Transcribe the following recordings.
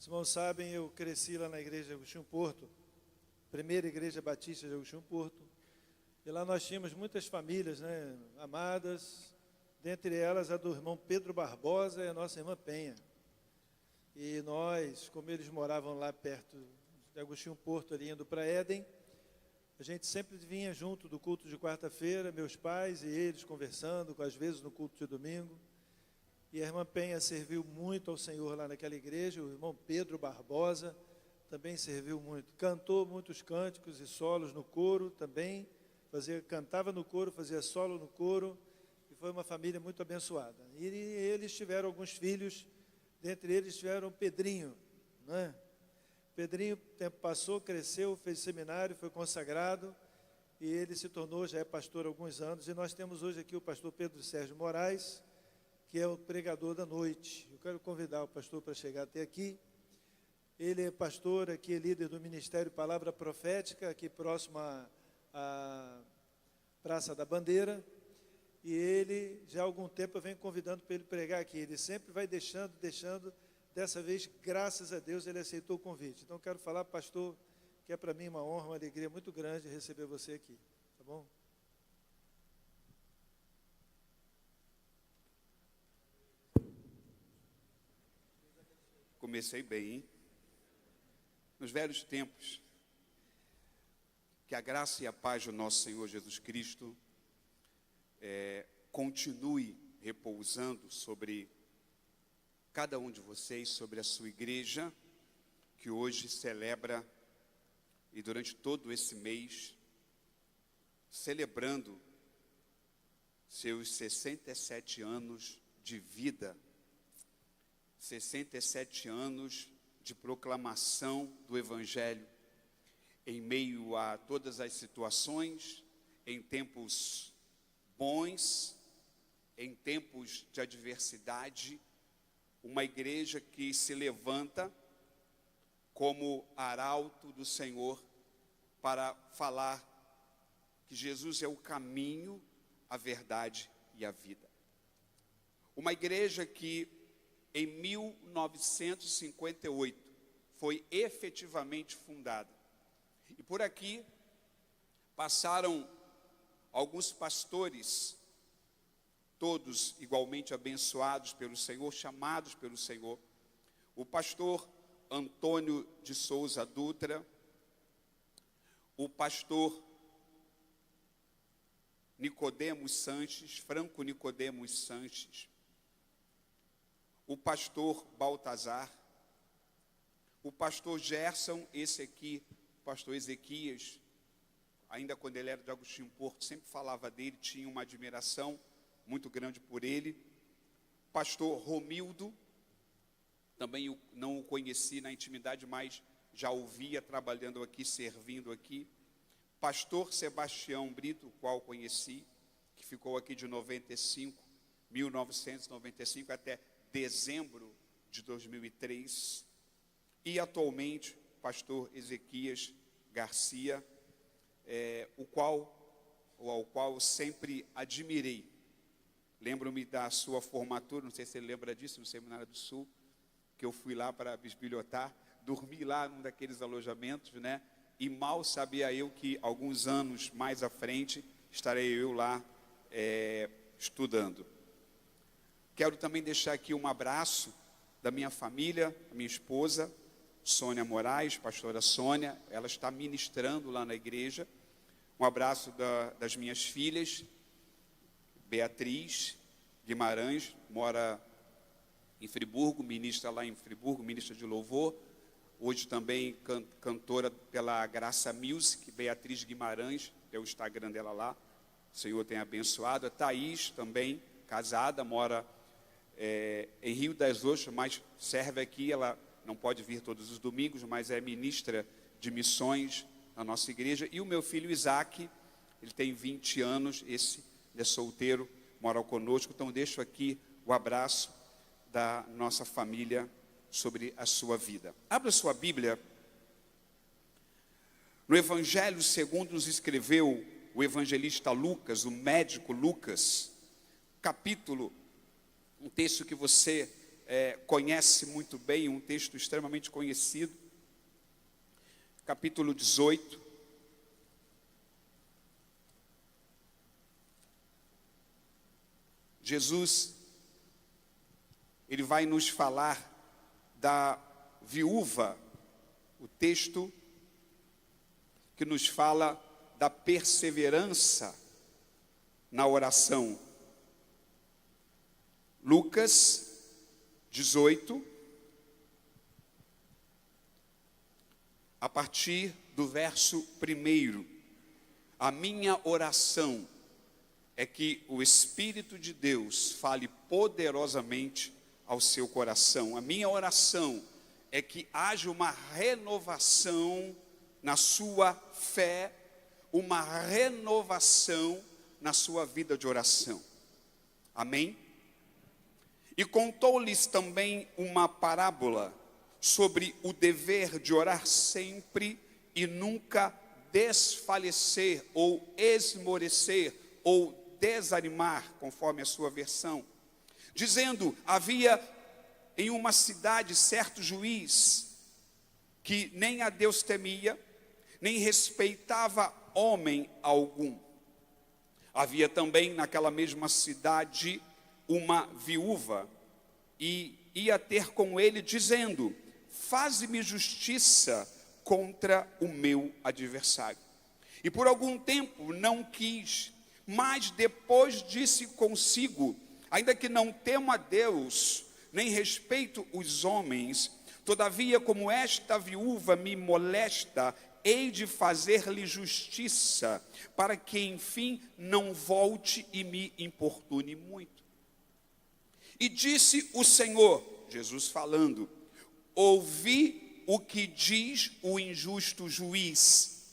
Os irmãos sabem, eu cresci lá na igreja de Agostinho Porto, primeira igreja batista de Agostinho Porto, e lá nós tínhamos muitas famílias, né, amadas, dentre elas a do irmão Pedro Barbosa e a nossa irmã Penha. E nós, como eles moravam lá perto de Agostinho Porto, ali indo para Éden, a gente sempre vinha junto do culto de quarta-feira, meus pais e eles conversando, às vezes no culto de domingo. E a irmã Penha serviu muito ao Senhor lá naquela igreja, o irmão Pedro Barbosa também serviu muito. Cantou muitos cânticos e solos no coro também, cantava no coro, fazia solo no coro, e foi uma família muito abençoada. E eles tiveram alguns filhos, dentre eles tiveram Pedrinho, né? Pedrinho, o tempo passou, cresceu, fez seminário, foi consagrado, e ele se tornou, já é pastor há alguns anos, e nós temos hoje aqui o pastor Pedro Sérgio Moraes, que é o pregador da noite. Eu quero convidar o pastor para chegar até aqui. Ele é pastor aqui, é líder do Ministério Palavra Profética, aqui próximo à Praça da Bandeira, e ele, já há algum tempo, eu venho convidando para ele pregar aqui. Ele sempre vai deixando. Dessa vez, graças a Deus, ele aceitou o convite. Então, quero falar, pastor, que é para mim uma honra, uma alegria muito grande receber você aqui. Tá bom? Comecei bem, hein? Nos velhos tempos, que a graça e a paz do nosso Senhor Jesus Cristo continue repousando sobre cada um de vocês, sobre a sua igreja, que hoje celebra, e durante todo esse mês, celebrando seus 67 anos de vida, 67 anos de proclamação do Evangelho, em meio a todas as situações, em tempos bons, em tempos de adversidade, uma igreja que se levanta como arauto do Senhor para falar que Jesus é o caminho, a verdade e a vida. Uma igreja que em 1958 foi efetivamente fundada. E por aqui passaram alguns pastores, todos igualmente abençoados pelo Senhor, chamados pelo Senhor. O pastor Antônio de Souza Dutra, o pastor Nicodemos Sanches, Franco Nicodemos Sanches, o pastor Baltazar, o pastor Gerson, esse aqui, o pastor Ezequias, ainda quando ele era de Agostinho Porto, sempre falava dele, tinha uma admiração muito grande por ele. Pastor Romildo, também eu não o conheci na intimidade, mas já o via trabalhando aqui, servindo aqui. Pastor Sebastião Brito, o qual conheci, que ficou aqui de 1995 até dezembro de 2003. E atualmente, pastor Ezequias Garcia, ao qual sempre admirei. Lembro-me da sua formatura, não sei se você lembra disso, no Seminário do Sul, que eu fui lá para bisbilhotar, dormi lá num daqueles alojamentos, né? E mal sabia eu que alguns anos mais à frente estarei eu lá estudando. Quero também deixar aqui um abraço da minha família, a minha esposa, Sônia Moraes, pastora Sônia, ela está ministrando lá na igreja. Um abraço das minhas filhas, Beatriz Guimarães, mora em Friburgo, ministra lá em Friburgo, ministra de louvor. Hoje também cantora pela Graça Music, Beatriz Guimarães, é o Instagram dela lá. O Senhor tem abençoado. A Thaís também, casada, mora em Rio das Ostras, mas serve aqui. Ela não pode vir todos os domingos, mas é ministra de missões na nossa igreja. E o meu filho Isaac, ele tem 20 anos, ele é solteiro, mora conosco. Então deixo aqui o abraço da nossa família sobre a sua vida. Abra sua Bíblia no Evangelho segundo nos escreveu o evangelista Lucas, o médico Lucas, capítulo, um texto que você conhece muito bem, um texto extremamente conhecido, capítulo 18. Jesus, ele vai nos falar da viúva, o texto que nos fala da perseverança na oração. Lucas 18, a partir do verso 1. A minha oração é que o Espírito de Deus fale poderosamente ao seu coração. A minha oração é que haja uma renovação na sua fé, uma renovação na sua vida de oração. Amém? E contou-lhes também uma parábola sobre o dever de orar sempre e nunca desfalecer ou esmorecer ou desanimar, conforme a sua versão, dizendo: havia em uma cidade certo juiz que nem a Deus temia, nem respeitava homem algum. Havia também naquela mesma cidade uma viúva, e ia ter com ele, dizendo: faze-me justiça contra o meu adversário. E por algum tempo não quis, mas depois disse consigo: ainda que não temo a Deus, nem respeito os homens, todavia, como esta viúva me molesta, hei de fazer-lhe justiça, para que enfim não volte e me importune muito. E disse o Senhor, Jesus falando: ouvi o que diz o injusto juiz,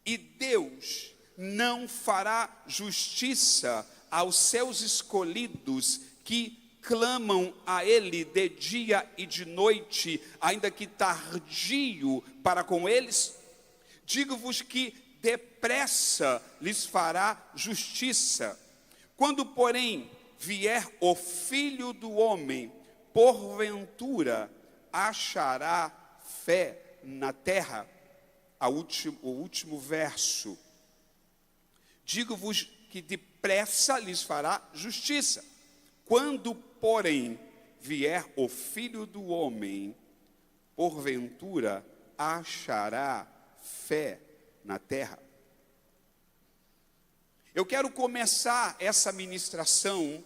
e Deus não fará justiça aos seus escolhidos que clamam a Ele de dia e de noite, ainda que tardio para com eles? Digo-vos que depressa lhes fará justiça. Quando, porém, vier o Filho do Homem, porventura achará fé na terra? O último verso. Digo-vos que depressa lhes fará justiça. Quando, porém, vier o Filho do Homem, porventura achará fé na terra? Eu quero começar essa ministração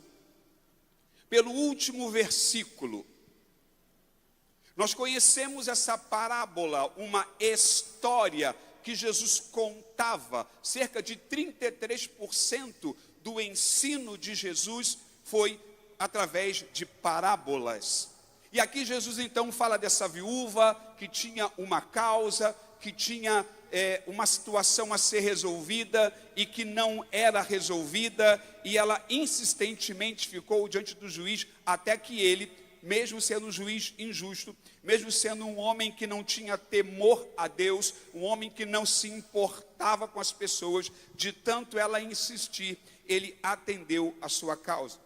pelo último versículo. Nós conhecemos essa parábola, uma história que Jesus contava. Cerca de 33% do ensino de Jesus foi através de parábolas. E aqui Jesus então fala dessa viúva que tinha uma causa, que tinha uma situação a ser resolvida e que não era resolvida, e ela insistentemente ficou diante do juiz até que ele, mesmo sendo um juiz injusto, mesmo sendo um homem que não tinha temor a Deus, um homem que não se importava com as pessoas, de tanto ela insistir, ele atendeu a sua causa.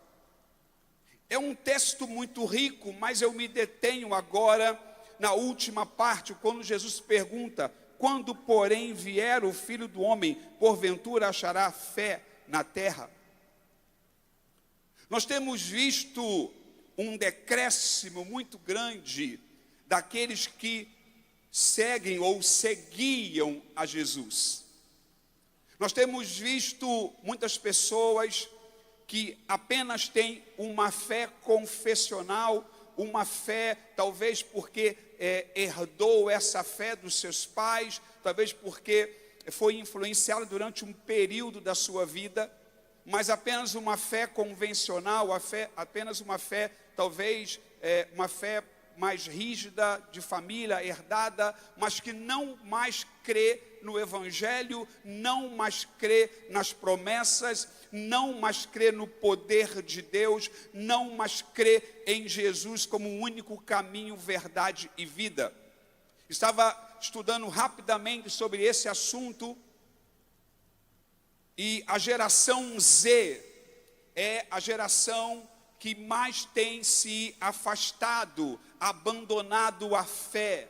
É um texto muito rico, mas eu me detenho agora na última parte, quando Jesus pergunta: quando, porém, vier o Filho do Homem, porventura achará fé na terra? Nós temos visto um decréscimo muito grande daqueles que seguem ou seguiam a Jesus. Nós temos visto muitas pessoas que apenas têm uma fé confessional, uma fé talvez porque herdou essa fé dos seus pais, talvez porque foi influenciado durante um período da sua vida, mas apenas uma fé convencional, apenas uma fé, talvez uma fé mais rígida, de família, herdada, mas que não mais crê no Evangelho, não mais crê nas promessas, não mais crê no poder de Deus, não mais crê em Jesus como o único caminho, verdade e vida. Estava estudando rapidamente sobre esse assunto, e a geração Z é a geração que mais têm se afastado, abandonado a fé.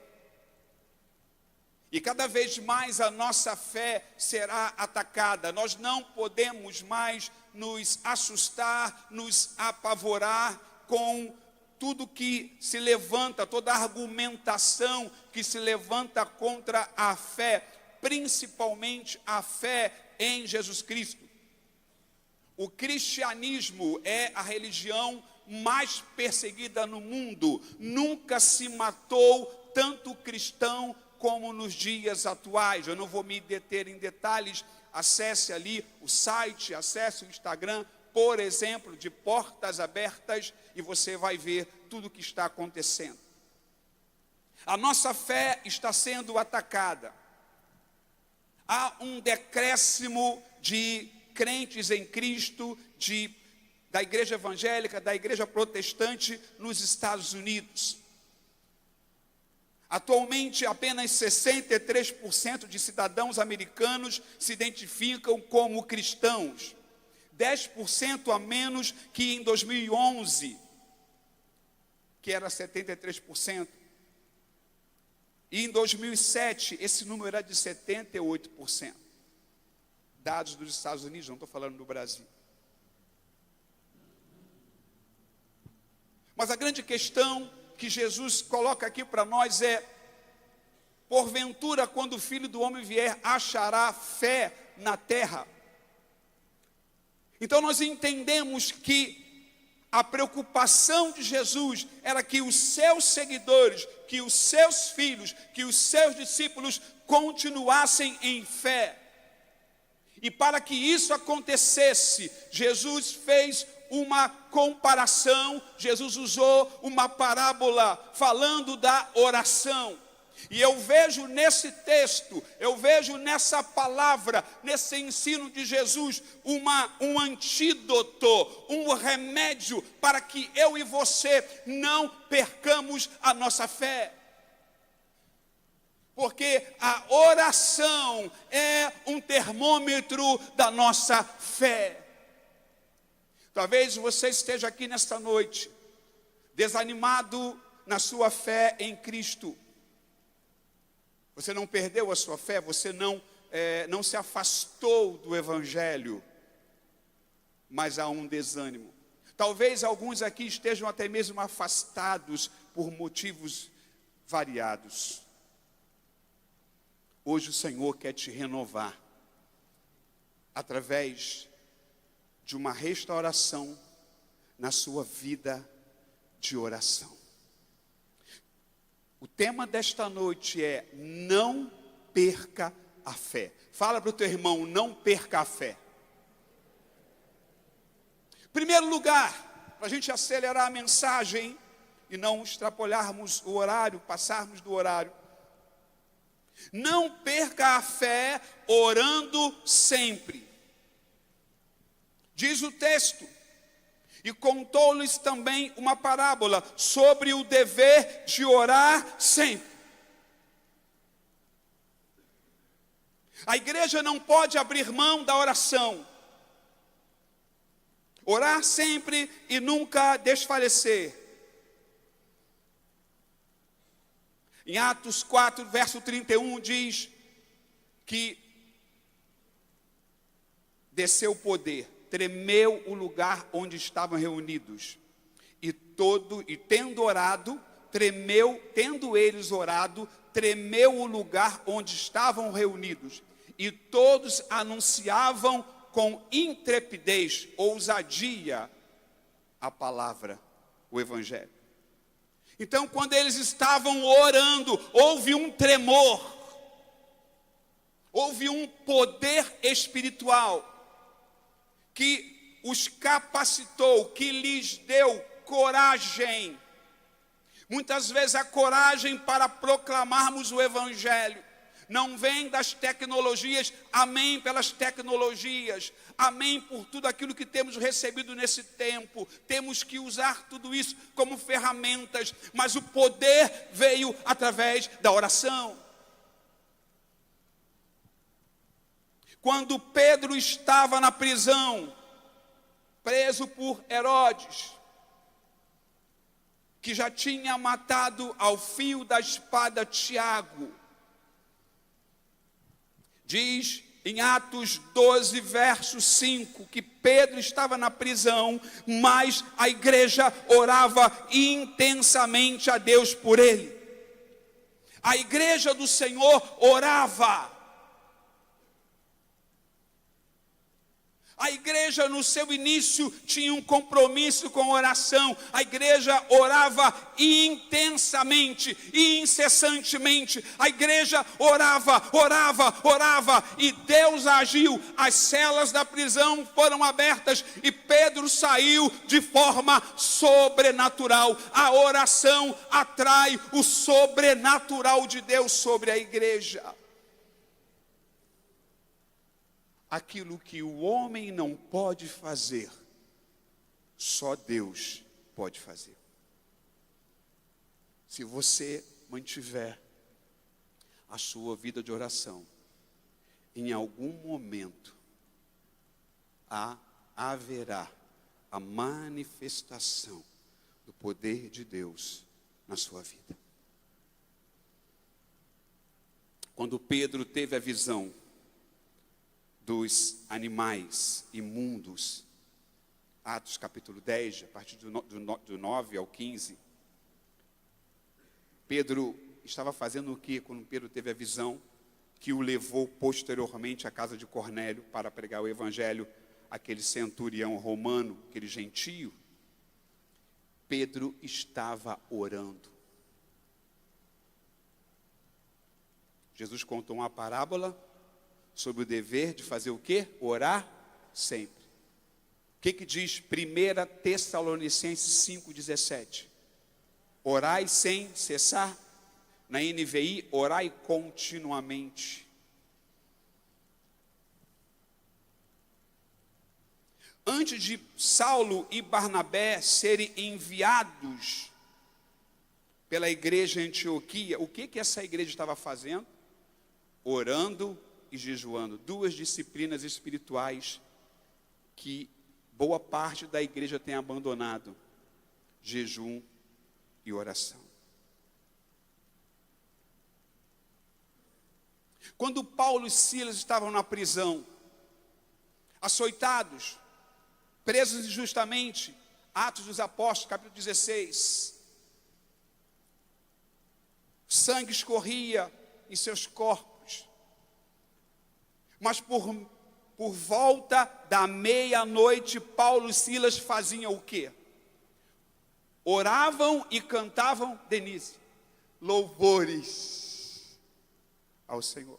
E cada vez mais a nossa fé será atacada. Nós não podemos mais nos assustar, nos apavorar com tudo que se levanta, toda argumentação que se levanta contra a fé, principalmente a fé em Jesus Cristo. O cristianismo é a religião mais perseguida no mundo. Nunca se matou tanto cristão como nos dias atuais. Eu não vou me deter em detalhes. Acesse ali o site, acesse o Instagram, por exemplo, de Portas Abertas, e você vai ver tudo o que está acontecendo. A nossa fé está sendo atacada. Há um decréscimo de crentes em Cristo, da igreja evangélica, da igreja protestante nos Estados Unidos. Atualmente, apenas 63% de cidadãos americanos se identificam como cristãos. 10% a menos que em 2011, que era 73%. E em 2007, esse número era de 78%. Dados dos Estados Unidos, não estou falando do Brasil. Mas a grande questão que Jesus coloca aqui para nós é: porventura, quando o Filho do Homem vier, achará fé na terra? Então nós entendemos que a preocupação de Jesus era que os seus seguidores, que os seus filhos, que os seus discípulos continuassem em fé. E para que isso acontecesse, Jesus fez uma comparação, Jesus usou uma parábola falando da oração. E eu vejo nesse texto, eu vejo nessa palavra, nesse ensino de Jesus, um antídoto, um remédio para que eu e você não percamos a nossa fé. Porque a oração é um termômetro da nossa fé. Talvez você esteja aqui nesta noite, desanimado na sua fé em Cristo. Você não perdeu a sua fé, você não se afastou do Evangelho, mas há um desânimo. Talvez alguns aqui estejam até mesmo afastados por motivos variados. Hoje o Senhor quer te renovar, através de uma restauração na sua vida de oração. O tema desta noite é: não perca a fé. Fala para o teu irmão: não perca a fé. Primeiro lugar, para a gente acelerar a mensagem e não extrapolarmos o horário, passarmos do horário. Não perca a fé orando sempre. Diz o texto: e contou-lhes também uma parábola sobre o dever de orar sempre. A igreja não pode abrir mão da oração. Orar sempre e nunca desfalecer. Em Atos 4, verso 31, diz que desceu o poder, tremeu o lugar onde estavam reunidos. E tendo orado, tendo eles orado, tremeu o lugar onde estavam reunidos. E todos anunciavam com intrepidez, ousadia, a palavra, o Evangelho. Então, quando eles estavam orando, houve um tremor, houve um poder espiritual que os capacitou, que lhes deu coragem. Muitas vezes a coragem para proclamarmos o Evangelho não vem das tecnologias, amém pelas tecnologias, amém por tudo aquilo que temos recebido nesse tempo. Temos que usar tudo isso como ferramentas, mas o poder veio através da oração. Quando Pedro estava na prisão, preso por Herodes, que já tinha matado ao fio da espada Tiago. Diz em Atos 12, verso 5, que Pedro estava na prisão, mas a igreja orava intensamente a Deus por ele. A igreja do Senhor orava. A igreja no seu início tinha um compromisso com oração. A igreja orava intensamente e incessantemente. A igreja orava. E Deus agiu. As celas da prisão foram abertas e Pedro saiu de forma sobrenatural. A oração atrai o sobrenatural de Deus sobre a igreja. Aquilo que o homem não pode fazer, só Deus pode fazer. Se você mantiver a sua vida de oração, em algum momento haverá a manifestação do poder de Deus na sua vida. Quando Pedro teve a visão dos animais imundos, Atos capítulo 10, a partir do 9 ao 15, Pedro estava fazendo o que quando Pedro teve a visão que o levou posteriormente à casa de Cornélio para pregar o evangelho àquele centurião romano, aquele gentio? Pedro estava orando. Jesus contou uma parábola sobre o dever de fazer o quê? Orar sempre. O que diz 1 Tessalonicenses 5,17? Orai sem cessar. Na NVI, orai continuamente. Antes de Saulo e Barnabé serem enviados pela igreja em Antioquia, o que essa igreja estava fazendo? Orando e jejuando, duas disciplinas espirituais que boa parte da igreja tem abandonado: jejum e oração. Quando Paulo e Silas estavam na prisão, açoitados, presos injustamente, Atos dos Apóstolos, capítulo 16, sangue escorria em seus corpos. Mas por volta da meia-noite, Paulo e Silas faziam o quê? Oravam e cantavam, Denise, louvores ao Senhor.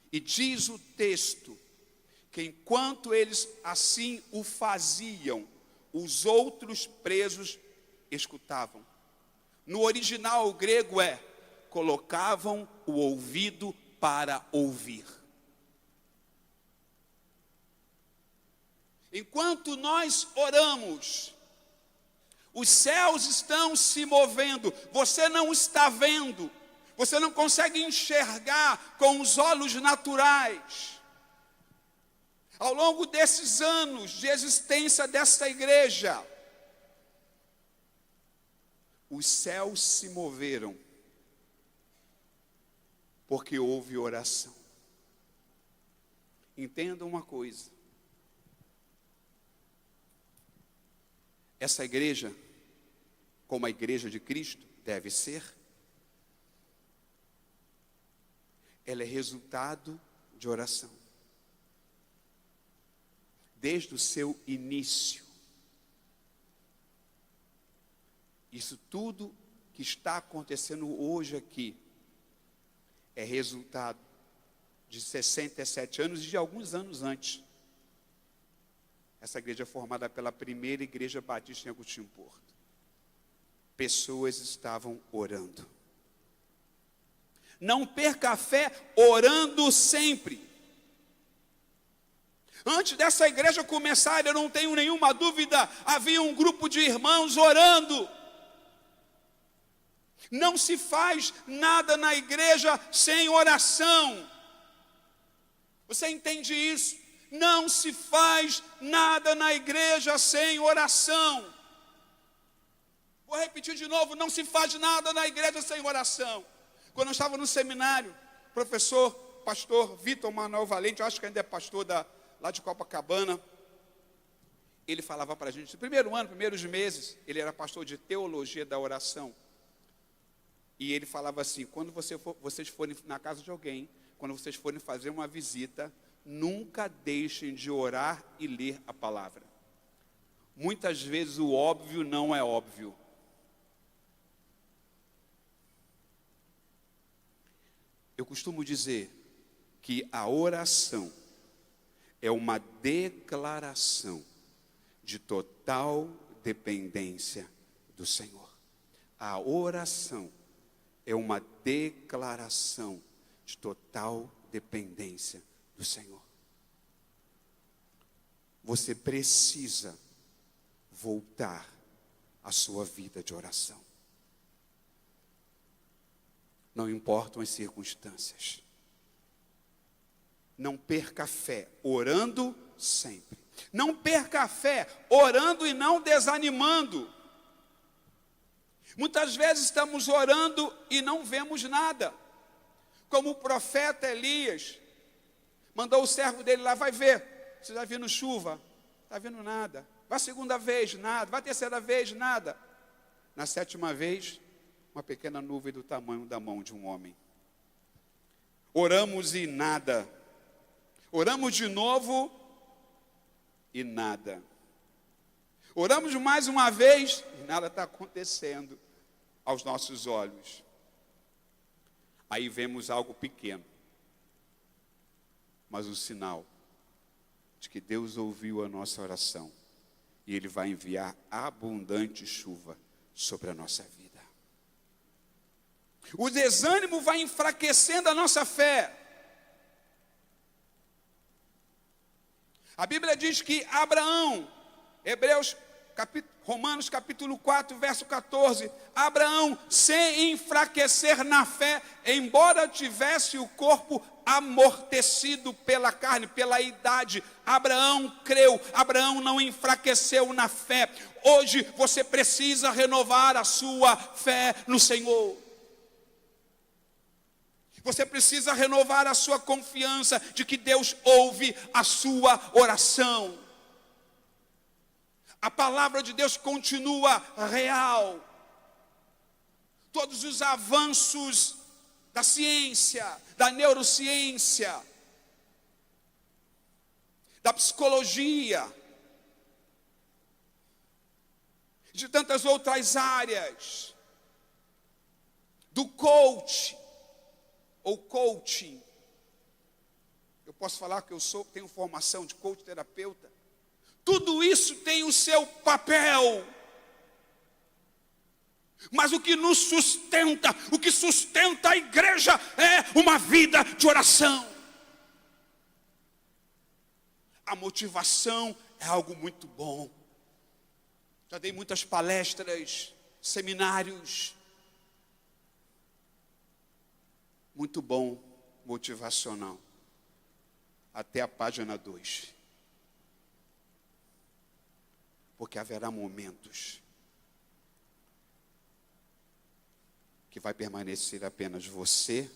E diz o texto que enquanto eles assim o faziam, os outros presos escutavam. No original grego colocavam o ouvido para ouvir. Enquanto nós oramos, os céus estão se movendo, você não está vendo, você não consegue enxergar com os olhos naturais. Ao longo desses anos de existência desta igreja, os céus se moveram, porque houve oração. Entenda uma coisa: essa igreja, como a igreja de Cristo deve ser, ela é resultado de oração. Desde o seu início. Isso tudo que está acontecendo hoje aqui é resultado de 67 anos e de alguns anos antes. Essa igreja é formada pela primeira igreja batista em Agostinho Porto. Pessoas estavam orando. Não perca a fé orando sempre. Antes dessa igreja começar, eu não tenho nenhuma dúvida, havia um grupo de irmãos orando. Não se faz nada na igreja sem oração. Você entende isso? Não se faz nada na igreja sem oração. Vou repetir de novo, não se faz nada na igreja sem oração. Quando eu estava no seminário, pastor Vitor Manuel Valente, eu acho que ainda é pastor lá de Copacabana, ele falava para a gente, no primeiro ano, primeiros meses, ele era pastor de teologia da oração. E ele falava assim, quando vocês forem na casa de alguém, quando vocês forem fazer uma visita, nunca deixem de orar e ler a palavra. Muitas vezes o óbvio não é óbvio. Eu costumo dizer que a oração é uma declaração de total dependência do Senhor. A oração é uma declaração de total dependência do Senhor. Você precisa voltar à sua vida de oração. Não importam as circunstâncias. Não perca a fé, orando sempre. Não perca a fé, orando e não desanimando. Muitas vezes estamos orando e não vemos nada. Como o profeta Elias mandou o servo dele lá, vai ver, se está vindo chuva, está vindo nada. Vai a segunda vez, nada. Vai a terceira vez, nada. Na sétima vez, uma pequena nuvem do tamanho da mão de um homem. Oramos e nada. Oramos de novo e nada. Oramos mais uma vez e nada está acontecendo aos nossos olhos. Aí vemos algo pequeno, mas um sinal de que Deus ouviu a nossa oração e Ele vai enviar abundante chuva sobre a nossa vida. O desânimo vai enfraquecendo a nossa fé. A Bíblia diz que Abraão, Romanos capítulo 4, verso 14, Abraão, sem enfraquecer na fé, embora tivesse o corpo amortecido pela carne, pela idade, Abraão creu, Abraão não enfraqueceu na fé. Hoje você precisa renovar a sua fé no Senhor. Você precisa renovar a sua confiança de que Deus ouve a sua oração. A palavra de Deus continua real. Todos os avanços da ciência, da neurociência, da psicologia, de tantas outras áreas, do coaching. Eu posso falar que tenho formação de coach terapeuta. Tudo isso tem o seu papel. Mas o que nos sustenta, o que sustenta a igreja é uma vida de oração. A motivação é algo muito bom. Já dei muitas palestras, seminários. Muito bom, motivacional. Até a página 2. Porque haverá momentos que vai permanecer apenas você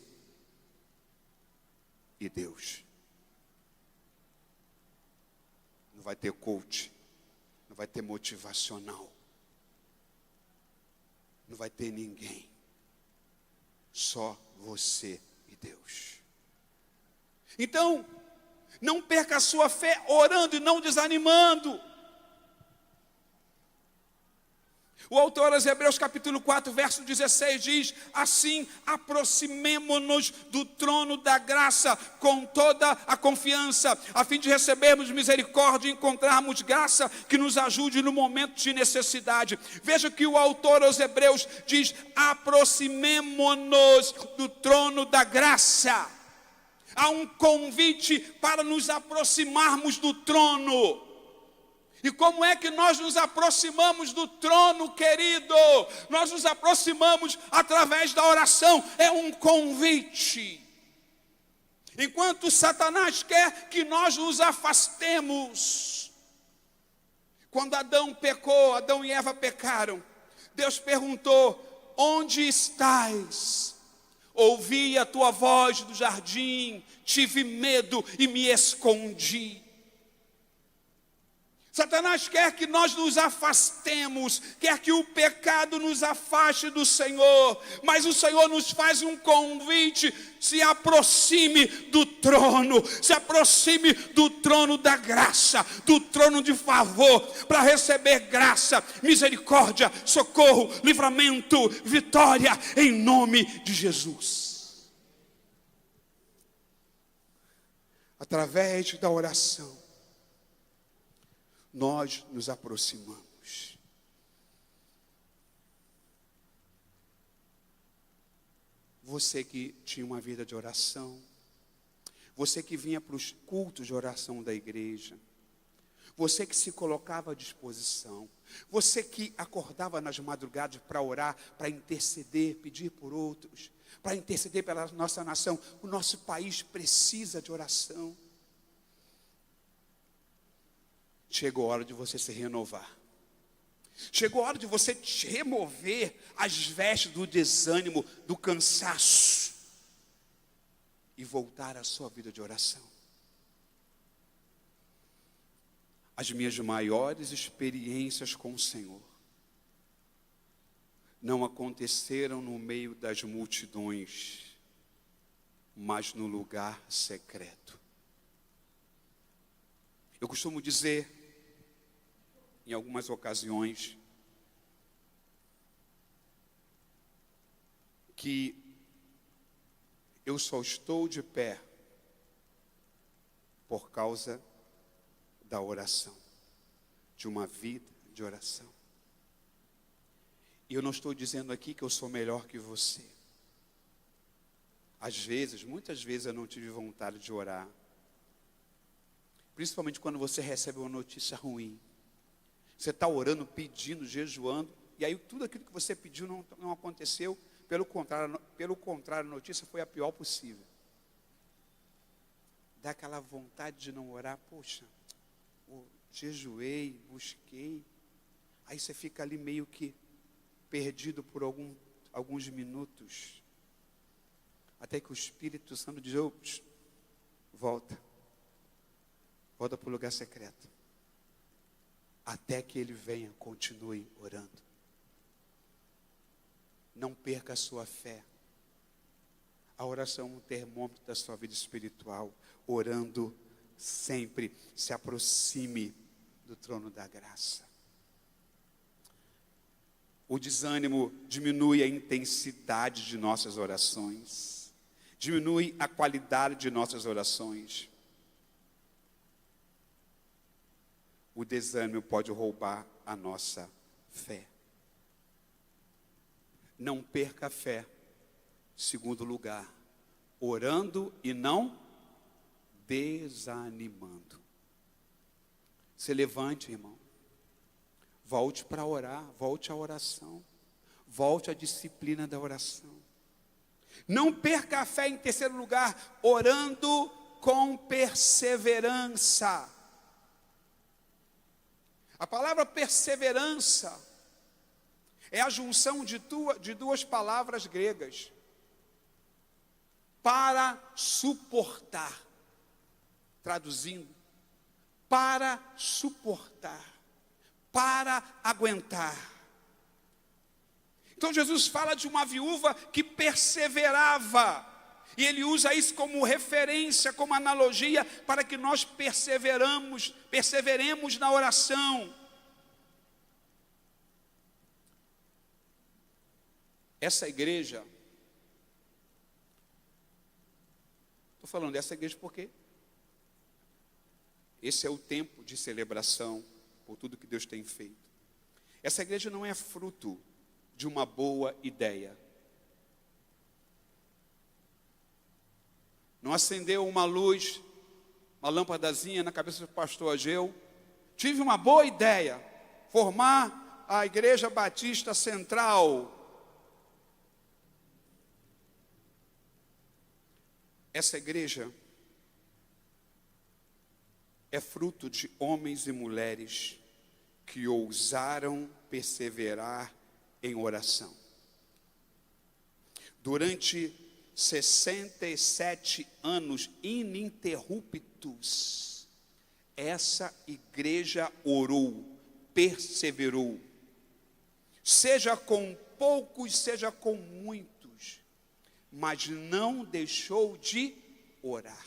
e Deus. Não vai ter coach, não vai ter motivacional, não vai ter ninguém. Só você e Deus. Então, não perca a sua fé orando e não desanimando. O autor aos Hebreus capítulo 4, verso 16 diz, assim aproximemo-nos do trono da graça com toda a confiança, a fim de recebermos misericórdia e encontrarmos graça que nos ajude no momento de necessidade. Veja que o autor aos Hebreus diz, aproximemo-nos do trono da graça. Há um convite para nos aproximarmos do trono. E como é que nós nos aproximamos do trono, querido? Nós nos aproximamos através da oração. É um convite. Enquanto Satanás quer que nós nos afastemos. Quando Adão pecou, Adão e Eva pecaram, Deus perguntou: onde estás? Ouvi a tua voz do jardim, tive medo e me escondi. Satanás quer que nós nos afastemos, quer que o pecado nos afaste do Senhor, mas o Senhor nos faz um convite: se aproxime do trono, se aproxime do trono da graça, do trono de favor, para receber graça, misericórdia, socorro, livramento, vitória, em nome de Jesus. Através da oração, nós nos aproximamos. Você que tinha uma vida de oração, você que vinha para os cultos de oração da igreja, você que se colocava à disposição, você que acordava nas madrugadas para orar, para interceder, pedir por outros, para interceder pela nossa nação. O nosso país precisa de oração. Chegou a hora de você se renovar. Chegou a hora de você remover as vestes do desânimo, do cansaço, e voltar à sua vida de oração. As minhas maiores experiências com o Senhor não aconteceram no meio das multidões, mas no lugar secreto. Eu costumo dizer, em algumas ocasiões, que eu só estou de pé por causa da oração, de uma vida de oração. E eu não estou dizendo aqui que eu sou melhor que você. Às vezes, muitas vezes eu não tive vontade de orar. Principalmente quando você recebe uma notícia ruim. Você está orando, pedindo, jejuando, e aí tudo aquilo que você pediu não aconteceu. Pelo contrário, a notícia foi a pior possível. Dá aquela vontade de não orar. Poxa, jejuei, busquei. Aí você fica ali meio que perdido por alguns minutos. Até que o Espírito Santo diz: volta para o lugar secreto. Até que ele venha, continue orando. Não perca a sua fé. A oração é um termômetro da sua vida espiritual. Orando sempre, se aproxime do trono da graça. O desânimo diminui a intensidade de nossas orações, diminui a qualidade de nossas orações. O desânimo pode roubar a nossa fé. Não perca a fé. Segundo lugar, orando e não desanimando. Se levante, irmão. Volte para orar, volte à oração. Volte à disciplina da oração. Não perca a fé. Em terceiro lugar, orando com perseverança. A palavra perseverança é a junção de duas palavras gregas. Para suportar. Traduzindo, para suportar, para aguentar. Então Jesus fala de uma viúva que perseverava. E ele usa isso como referência, como analogia, para que nós perseveremos na oração. Essa igreja, estou falando dessa igreja porque esse é o tempo de celebração por tudo que Deus tem feito. Essa igreja não é fruto de uma boa ideia. Não acendeu uma luz, uma lâmpadazinha na cabeça do pastor Ageu. Tive uma boa ideia, formar a Igreja Batista Central. Essa igreja é fruto de homens e mulheres que ousaram perseverar em oração. Durante 67 anos ininterruptos, essa igreja orou, perseverou, seja com poucos, seja com muitos, mas não deixou de orar.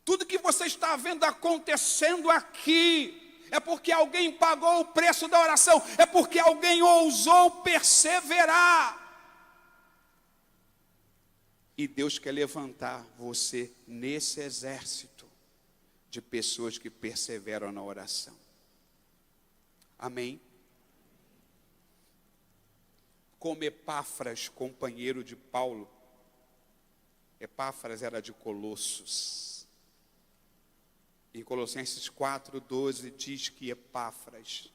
Tudo que você está vendo acontecendo aqui é porque alguém pagou o preço da oração, é porque alguém ousou perseverar. E Deus quer levantar você nesse exército de pessoas que perseveram na oração. Amém? Como Epáfras, companheiro de Paulo, Epáfras era de Colossos. Em Colossenses 4:12 diz que Epáfras,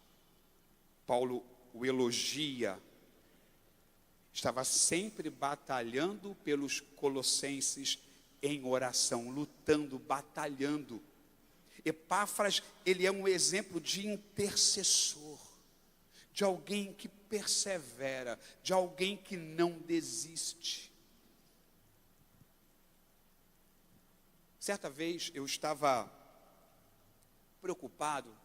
Paulo o elogia, estava sempre batalhando pelos colossenses em oração, lutando, batalhando. Epáfras, ele é um exemplo de intercessor, de alguém que persevera, de alguém que não desiste. Certa vez eu estava preocupado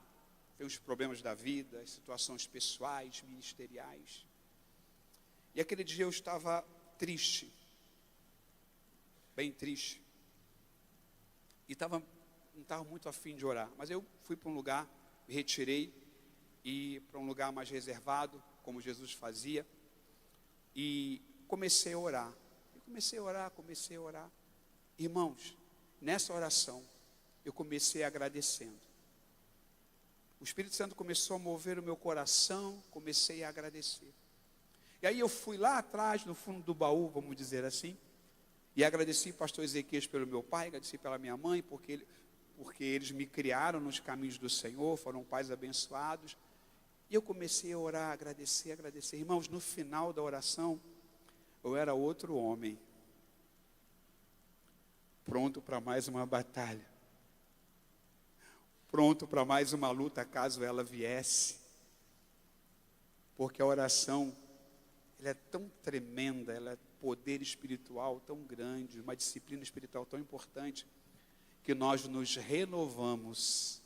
com os problemas da vida, as situações pessoais, ministeriais. E aquele dia eu estava triste, bem triste. E não estava muito afim de orar. Mas eu fui para um lugar, me retirei, e para um lugar mais reservado, como Jesus fazia. E comecei a orar. Comecei a orar. Irmãos, nessa oração, eu comecei agradecendo. O Espírito Santo começou a mover o meu coração, comecei a agradecer. E aí eu fui lá atrás, no fundo do baú, vamos dizer assim, e agradeci o pastor Ezequias pelo meu pai, agradeci pela minha mãe, porque eles me criaram nos caminhos do Senhor, foram pais abençoados. E eu comecei a orar, agradecer. Irmãos, no final da oração, eu era outro homem, pronto para mais uma batalha, pronto para mais uma luta, caso ela viesse. Porque a oração, ela é tão tremenda, ela é poder espiritual tão grande, uma disciplina espiritual tão importante, que nós nos renovamos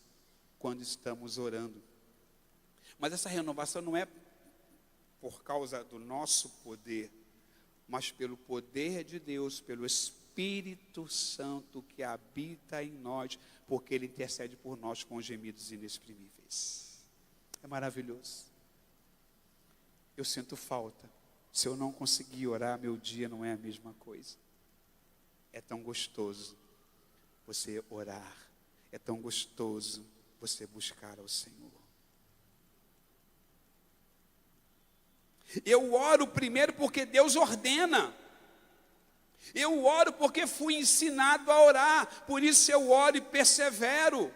quando estamos orando. Mas essa renovação não é por causa do nosso poder, mas pelo poder de Deus, pelo Espírito Santo que habita em nós, porque Ele intercede por nós com gemidos inexprimíveis. É maravilhoso. Eu sinto falta. Se eu não conseguir orar, meu dia não é a mesma coisa. É tão gostoso você orar. É tão gostoso você buscar ao Senhor. Eu oro primeiro porque Deus ordena. Eu oro porque fui ensinado a orar. Por isso eu oro e persevero.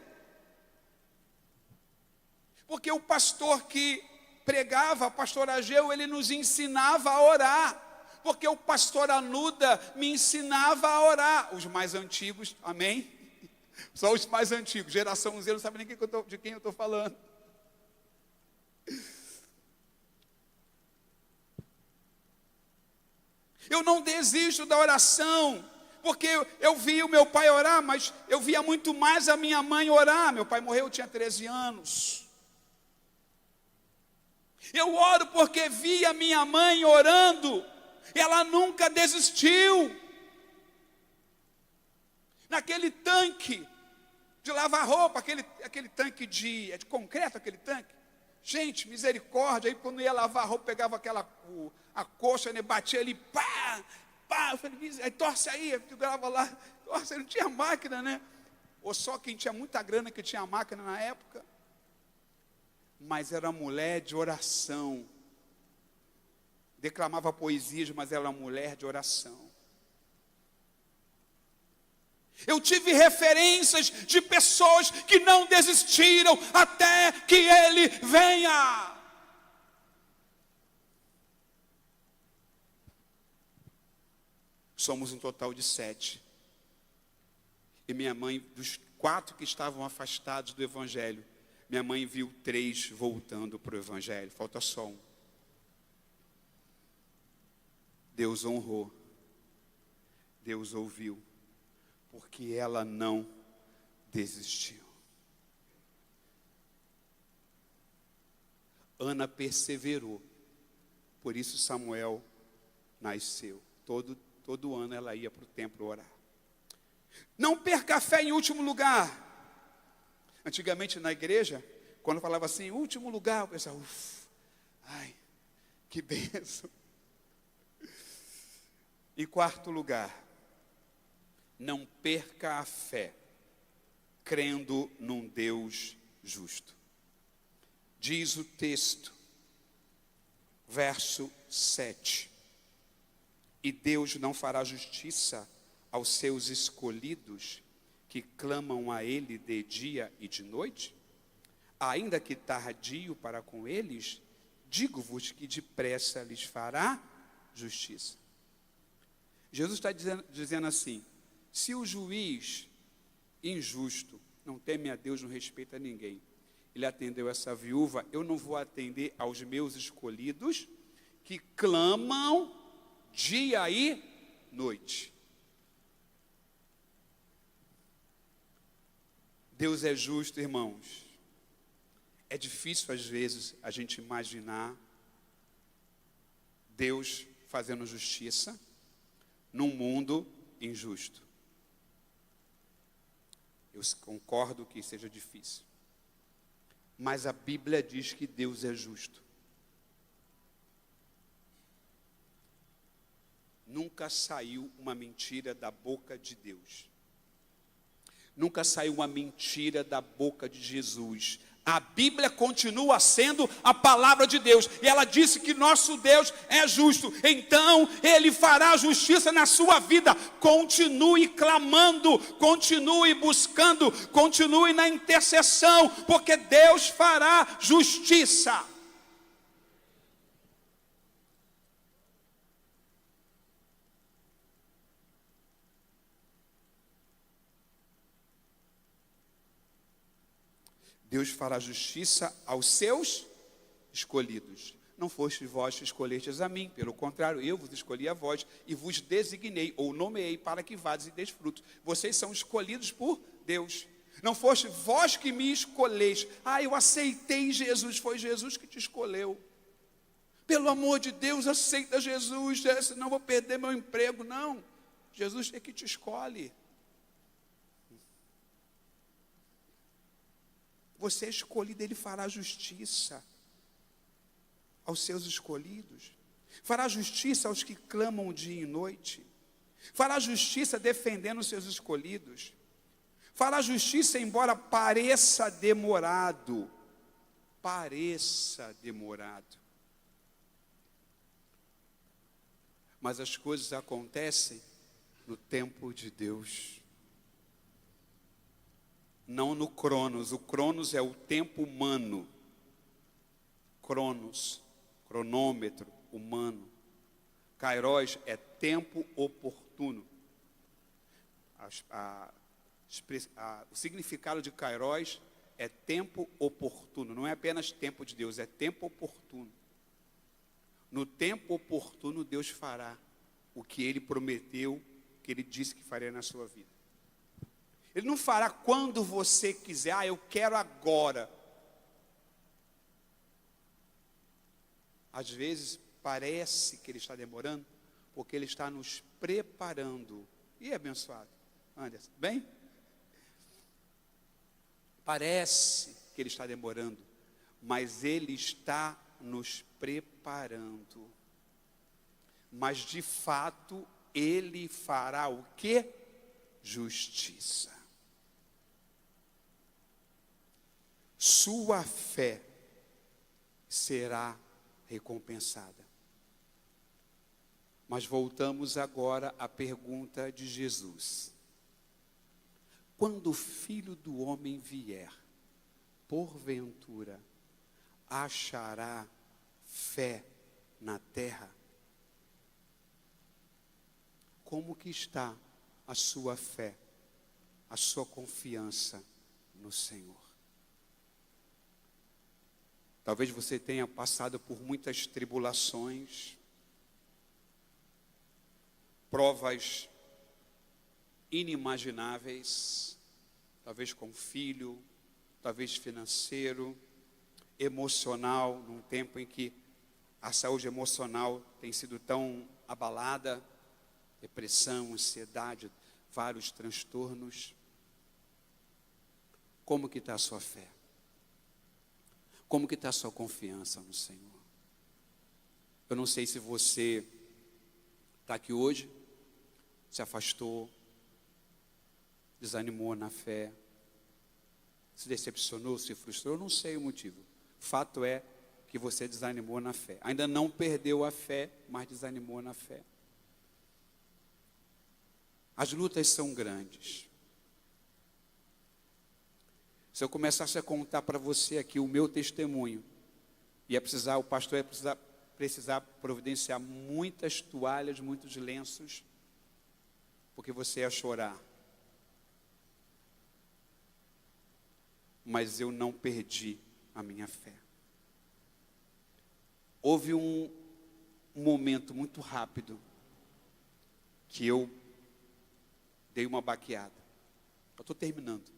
Porque o pastor que pregava, pastor Ageu, ele nos ensinava a orar. Porque o pastor Anuda me ensinava a orar. Os mais antigos, amém? Só os mais antigos, geração Z, não sabe nem de quem eu estou falando. Eu não desisto da oração, porque eu vi o meu pai orar, mas eu via muito mais a minha mãe orar. Meu pai morreu, eu tinha 13 anos. Eu oro porque vi a minha mãe orando, ela nunca desistiu. Naquele tanque de lavar roupa, aquele tanque de concreto, aquele tanque. Gente, misericórdia, aí quando ia lavar a roupa, pegava a coxa, né, batia ali, pá, eu falei, aí torce aí, eu grava lá, torce, não tinha máquina, né? Ou só quem tinha muita grana que tinha máquina na época. Mas era mulher de oração. Declamava poesias, mas era mulher de oração. Eu tive referências de pessoas que não desistiram até que Ele venha. Somos um total de 7. E minha mãe, dos 4 que estavam afastados do Evangelho, Minha mãe viu 3 voltando para o Evangelho, falta só um. Deus honrou, Deus ouviu, porque ela não desistiu. Ana perseverou, por isso Samuel nasceu. Todo ano ela ia para o templo orar. Não perca a fé em último lugar. Antigamente na igreja, quando falava assim, último lugar, o pessoal, ai, que bênção. Em quarto lugar, não perca a fé, crendo num Deus justo. Diz o texto, verso 7. E Deus não fará justiça aos seus escolhidos, que clamam a Ele de dia e de noite? Ainda que tardio para com eles, digo-vos que depressa lhes fará justiça. Jesus está dizendo assim, se o juiz injusto não teme a Deus, não respeita ninguém, ele atendeu essa viúva, eu não vou atender aos meus escolhidos, que clamam dia e noite. Deus é justo, irmãos. É difícil às vezes a gente imaginar Deus fazendo justiça num mundo injusto. Eu concordo que seja difícil. Mas a Bíblia diz que Deus é justo. Nunca saiu uma mentira da boca de Deus. Nunca saiu uma mentira da boca de Jesus. A Bíblia continua sendo a palavra de Deus. E ela disse que nosso Deus é justo. Então, Ele fará justiça na sua vida. Continue clamando, continue buscando, continue na intercessão, porque Deus fará justiça. Deus fará justiça aos seus escolhidos. Não fostes vós que escolhestes a mim, pelo contrário, eu vos escolhi a vós e vos designei ou nomeei para que vades e deis frutos. Vocês são escolhidos por Deus. Não foste vós que me escolheste. Eu aceitei Jesus, foi Jesus que te escolheu. Pelo amor de Deus, aceita Jesus, senão vou perder meu emprego. Não, Jesus é que te escolhe. Você é escolhido, Ele fará justiça aos seus escolhidos. Fará justiça aos que clamam dia e noite. Fará justiça defendendo os seus escolhidos. Fará justiça embora pareça demorado. Pareça demorado. Mas as coisas acontecem no tempo de Deus. Não no Cronos. O Cronos é o tempo humano. Cronos, cronômetro humano. Kairos é tempo oportuno. O significado de Kairos é tempo oportuno. Não é apenas tempo de Deus, é tempo oportuno. No tempo oportuno Deus fará o que Ele prometeu, que Ele disse que faria na sua vida. Ele não fará quando você quiser, eu quero agora. Às vezes parece que Ele está demorando, porque Ele está nos preparando. E abençoado, Anderson, bem? Parece que Ele está demorando, mas Ele está nos preparando. Mas de fato, Ele fará o quê? Justiça. Sua fé será recompensada. Mas voltamos agora à pergunta de Jesus. Quando o Filho do Homem vier, porventura, achará fé na terra? Como que está a sua fé, a sua confiança no Senhor? Talvez você tenha passado por muitas tribulações, provas inimagináveis, talvez com filho, talvez financeiro, emocional, num tempo em que a saúde emocional tem sido tão abalada, depressão, ansiedade, vários transtornos. Como que está a sua fé? Como que está a sua confiança no Senhor? Eu não sei se você está aqui hoje, se afastou, desanimou na fé, se decepcionou, se frustrou, eu não sei o motivo. Fato é que você desanimou na fé. Ainda não perdeu a fé, mas desanimou na fé. As lutas são grandes. Se eu começasse a contar para você aqui o meu testemunho, o pastor ia precisar providenciar muitas toalhas, muitos lenços, porque você ia chorar. Mas eu não perdi a minha fé. Houve um momento muito rápido que eu dei uma baqueada. Eu estou terminando.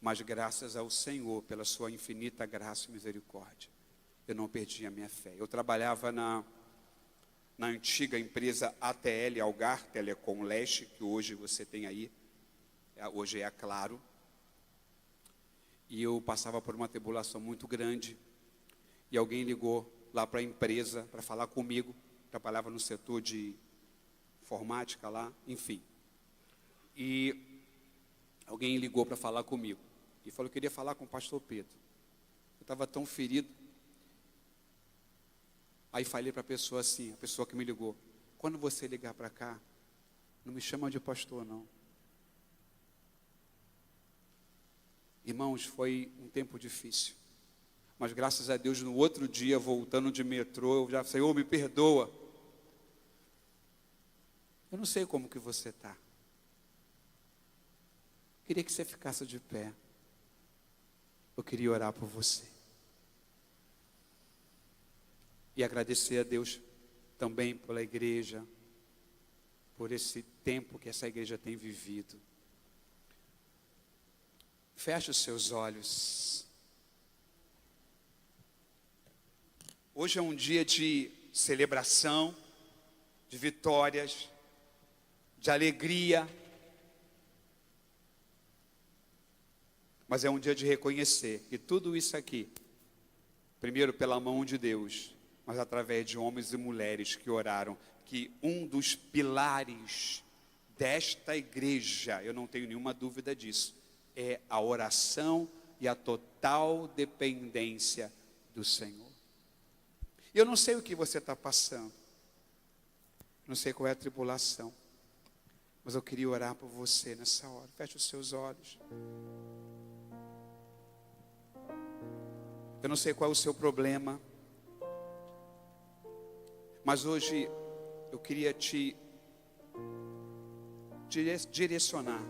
Mas graças ao Senhor, pela sua infinita graça e misericórdia, eu não perdi a minha fé. Eu trabalhava na antiga empresa ATL, Algar Telecom Leste, que hoje você tem aí, hoje é a Claro. E eu passava por uma tribulação muito grande. E alguém ligou lá para a empresa para falar comigo. Trabalhava no setor de informática lá, enfim. E alguém ligou para falar comigo. E falou, eu queria falar com o pastor Pedro. Eu estava tão ferido. Aí falei para a pessoa assim, a pessoa que me ligou, quando você ligar para cá, não me chama de pastor não. Irmãos, foi um tempo difícil. Mas graças a Deus, no outro dia, voltando de metrô, eu já falei, Senhor, me perdoa. Eu não sei como que você está. Queria que você ficasse de pé. Eu queria orar por você. E agradecer a Deus também pela igreja, por esse tempo que essa igreja tem vivido. Feche os seus olhos. Hoje é um dia de celebração, de vitórias, de alegria. Mas é um dia de reconhecer que tudo isso aqui, primeiro pela mão de Deus, mas através de homens e mulheres que oraram, que um dos pilares desta igreja, eu não tenho nenhuma dúvida disso, é a oração e a total dependência do Senhor. Eu não sei o que você está passando, não sei qual é a tribulação, mas eu queria orar por você nessa hora. Feche os seus olhos. Eu não sei qual é o seu problema, mas hoje eu queria te direcionar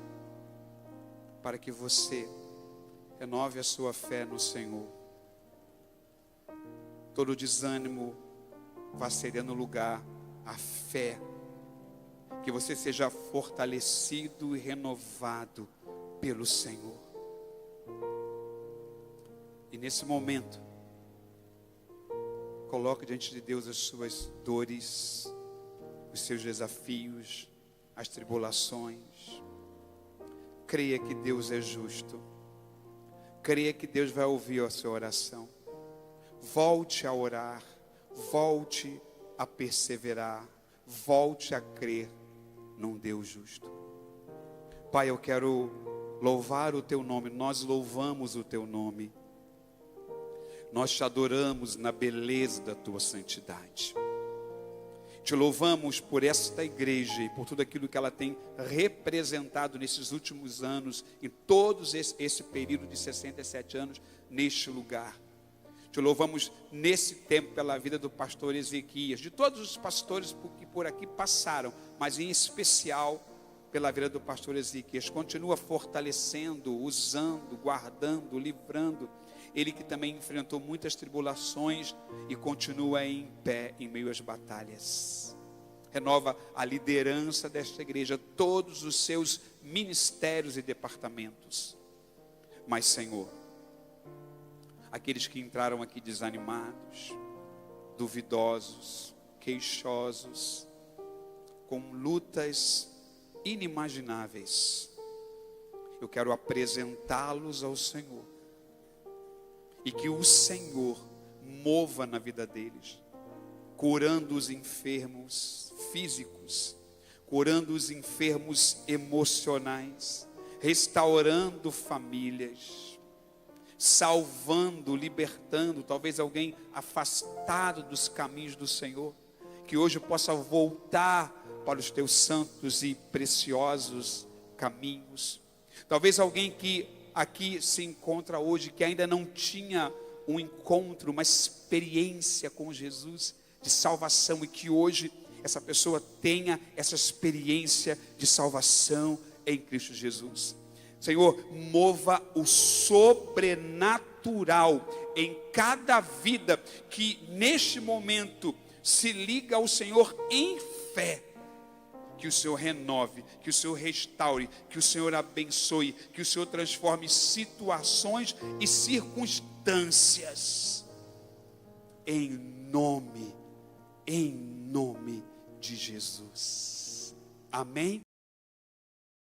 para que você renove a sua fé no Senhor. Todo desânimo vá cedendo lugar à fé. Que você seja fortalecido e renovado pelo Senhor. E nesse momento, coloque diante de Deus as suas dores, os seus desafios, as tribulações. Creia que Deus é justo. Creia que Deus vai ouvir a sua oração. Volte a orar, volte a perseverar, volte a crer num Deus justo. Pai, eu quero louvar o teu nome, nós louvamos o teu nome. Nós te adoramos na beleza da tua santidade. Te louvamos por esta igreja e por tudo aquilo que ela tem representado nesses últimos anos, em todos esse período de 67 anos, neste lugar. Te louvamos nesse tempo pela vida do pastor Ezequias, de todos os pastores que por aqui passaram, mas em especial pela vida do pastor Ezequias. Continua fortalecendo, usando, guardando, livrando. Ele que também enfrentou muitas tribulações e continua em pé em meio às batalhas. Renova a liderança desta igreja, todos os seus ministérios e departamentos. Mas, Senhor, aqueles que entraram aqui desanimados, duvidosos, queixosos, com lutas inimagináveis, eu quero apresentá-los ao Senhor, e que o Senhor mova na vida deles, curando os enfermos físicos, curando os enfermos emocionais, restaurando famílias, salvando, libertando, talvez alguém afastado dos caminhos do Senhor, que hoje possa voltar para os teus santos e preciosos caminhos. Talvez alguém que aqui se encontra hoje, que ainda não tinha um encontro, uma experiência com Jesus de salvação, e que hoje essa pessoa tenha essa experiência de salvação em Cristo Jesus. Senhor, mova o sobrenatural em cada vida que neste momento se liga ao Senhor em fé. Que o Senhor renove, que o Senhor restaure, que o Senhor abençoe, que o Senhor transforme situações e circunstâncias. Em nome de Jesus. Amém?